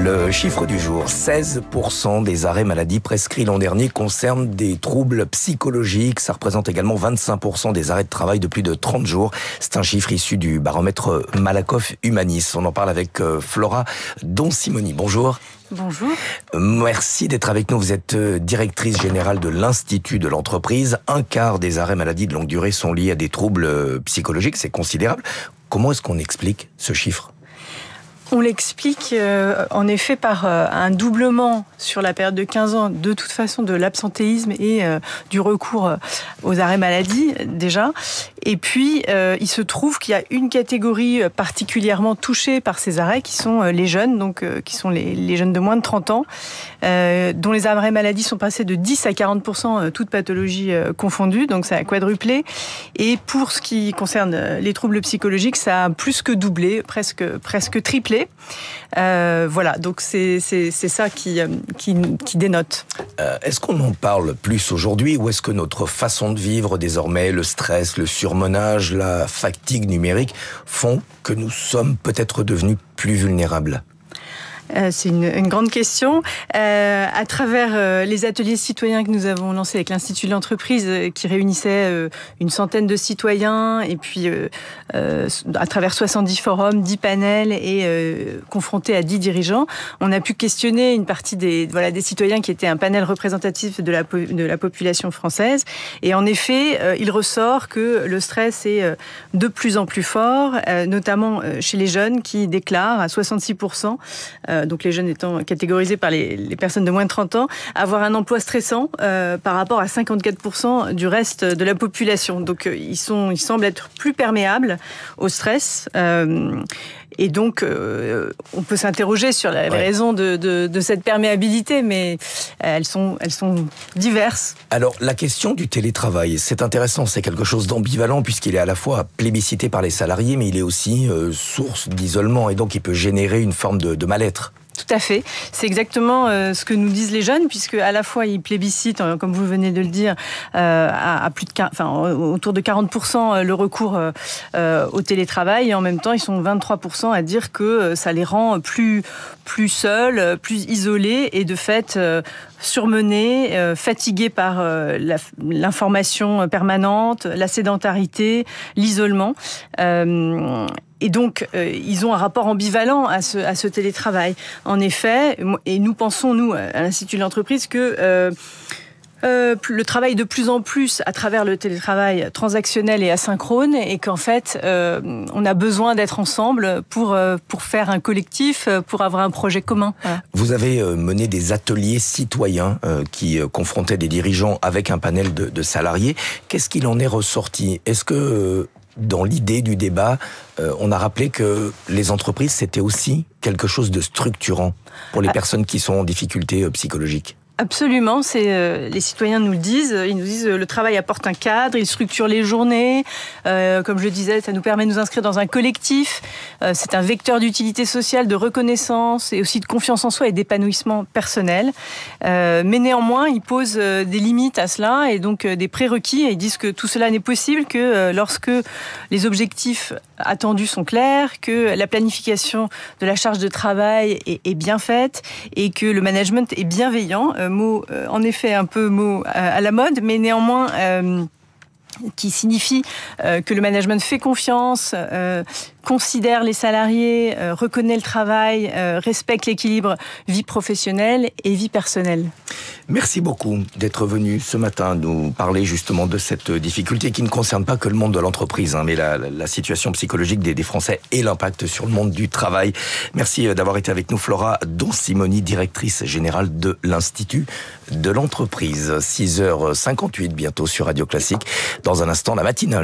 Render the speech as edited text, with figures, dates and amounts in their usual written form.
Le chiffre du jour, 16% des arrêts maladie prescrits l'an dernier concernent des troubles psychologiques. Ça représente également 25% des arrêts de travail de plus de 30 jours. C'est un chiffre issu du baromètre Malakoff Humanis. On en parle avec Flora Donsimoni. Bonjour. Bonjour. Merci d'être avec nous. Vous êtes directrice générale de l'Institut de l'entreprise. Un quart des arrêts maladie de longue durée sont liés à des troubles psychologiques. C'est considérable. Comment est-ce qu'on explique ce chiffre ? On l'explique en effet par un doublement sur la période de 15 ans, de toute façon, de l'absentéisme et du recours aux arrêts maladie, déjà. Et puis, il se trouve qu'il y a une catégorie particulièrement touchée par ces arrêts, qui sont les jeunes, donc qui sont les jeunes de moins de 30 ans, dont les arrêts maladie sont passés de 10 à 40%, toutes pathologies confondues, donc ça a quadruplé. Et pour ce qui concerne les troubles psychologiques, ça a plus que doublé, presque triplé. Voilà, donc c'est ça qui dénote. Est-ce qu'on en parle plus aujourd'hui ou est-ce que notre façon de vivre désormais, le stress, le surmenage, la fatigue numérique font que nous sommes peut-être devenus plus vulnérables ? C'est une grande question. À travers les ateliers citoyens que nous avons lancés avec l'Institut de l'entreprise, qui réunissait une centaine de citoyens, et puis à travers 70 forums, 10 panels et confrontés à 10 dirigeants, on a pu questionner une partie des citoyens qui étaient un panel représentatif de la population française. Et en effet, il ressort que le stress est de plus en plus fort, notamment chez les jeunes qui déclarent à 66%, donc les jeunes étant catégorisés par les personnes de moins de 30 ans, avoir un emploi stressant par rapport à 54% du reste de la population. Donc ils semblent être plus perméables au stress. Et donc, on peut s'interroger sur les raisons de cette perméabilité, mais elles sont diverses. Alors, la question du télétravail, c'est intéressant, c'est quelque chose d'ambivalent puisqu'il est à la fois plébiscité par les salariés, mais il est aussi source d'isolement et donc il peut générer une forme de mal-être. Tout à fait. C'est exactement ce que nous disent les jeunes, puisque à la fois ils plébiscitent, comme vous venez de le dire, à plus de, autour de 40% le recours au télétravail, et en même temps ils sont 23% à dire que ça les rend plus seuls, plus isolés, et de fait surmenés, fatigués par l'information permanente, la sédentarité, l'isolement. Et donc, ils ont un rapport ambivalent à ce télétravail. En effet, et nous pensons, nous, à l'Institut de l'entreprise, que le travail de plus en plus à travers le télétravail transactionnel et asynchrone, et qu'en fait, on a besoin d'être ensemble pour faire un collectif, pour avoir un projet commun. Voilà. Vous avez mené des ateliers citoyens qui confrontaient des dirigeants avec un panel de salariés. Qu'est-ce qu'il en est ressorti ? Est-ce que dans l'idée du débat, on a rappelé que les entreprises, c'était aussi quelque chose de structurant pour les personnes qui sont en difficulté psychologique? Absolument, les citoyens nous le disent. Ils nous disent le travail apporte un cadre, il structure les journées. Comme je le disais, ça nous permet de nous inscrire dans un collectif. C'est un vecteur d'utilité sociale, de reconnaissance et aussi de confiance en soi et d'épanouissement personnel. Mais néanmoins, ils posent des limites à cela et donc des prérequis. Et ils disent que tout cela n'est possible que lorsque les objectifs attendus sont clairs, que la planification de la charge de travail est bien faite et que le management est bienveillant. Mot, en effet, un peu mot à la mode, mais néanmoins qui signifie que le management fait confiance, considère les salariés, reconnaît le travail, respecte l'équilibre vie professionnelle et vie personnelle. Merci beaucoup d'être venu ce matin nous parler justement de cette difficulté qui ne concerne pas que le monde de l'entreprise, mais la situation psychologique des Français et l'impact sur le monde du travail. Merci d'avoir été avec nous, Flora Donsimoni, directrice générale de l'Institut de l'entreprise. 6h58 bientôt sur Radio Classique. Dans un instant, la matinale